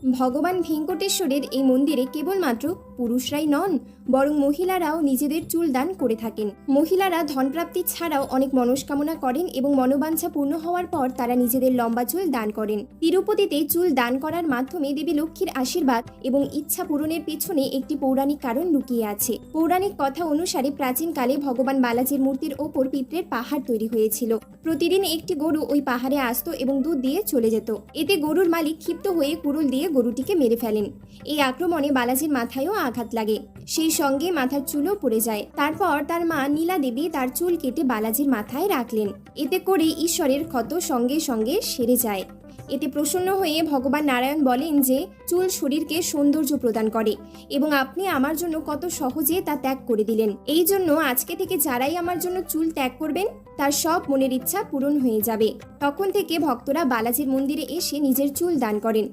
ভগবান ভেঙ্কটেশ্বরের এই মন্দিরে কেবলমাত্র পুরুষরাই নন, বরং মহিলারাও নিজেদের চুল দান করে থাকেন। মহিলারা ধনপ্রাপ্তি ছাড়াও অনেক মনস্কামনা করেন এবং মনোবাঞ্ছা পূর্ণ হওয়ার পর তারা নিজেদের লম্বা চুল দান করেন। তিরুপতিতে চুল দান করার মাধ্যমে দেবী লক্ষ্মীর আশীর্বাদ এবং ইচ্ছা পূরণের পেছনে একটি পৌরাণিক কারণ লুকিয়ে আছে। পৌরাণিক কথা অনুসারে প্রাচীনকালে ভগবান বালাজির মূর্তির ওপর পিঁপড়ের পাহাড় তৈরি হয়েছিল। প্রতিদিন একটি গরু ওই পাহাড়ে আসতো এবং দুধ দিয়ে চলে যেত। এতে গরুর মালিক ক্ষিপ্ত হয়ে কুড়ুল দিয়ে গরুটিকে মেরে ফেলেন। এই আক্রমণে বালাজির মাথায়ও আঘাত লাগে, সেই সঙ্গে মাথার চুলও পড়ে যায়। তারপর তার মা নীলা দেবী তার চুল কেটে বালাজির মাথায় রাখলেন। এতে করে ঈশ্বরের ক্ষত সঙ্গে সঙ্গে সেরে যায়। এতে প্রসন্ন হয়ে ভগবান নারায়ণ বলেন যে চুল শরীরকে সৌন্দর্য প্রদান করে এবং আপনি আমার জন্য কত সহজে তা ত্যাগ করে দিলেন। এই জন্য আজকে থেকে যারাই আমার জন্য চুল ত্যাগ করবেন তার সব মনের ইচ্ছা পূরণ হয়ে যাবে। তখন থেকে ভক্তরা বালাজির মন্দিরে এসে নিজের চুল দান করেন।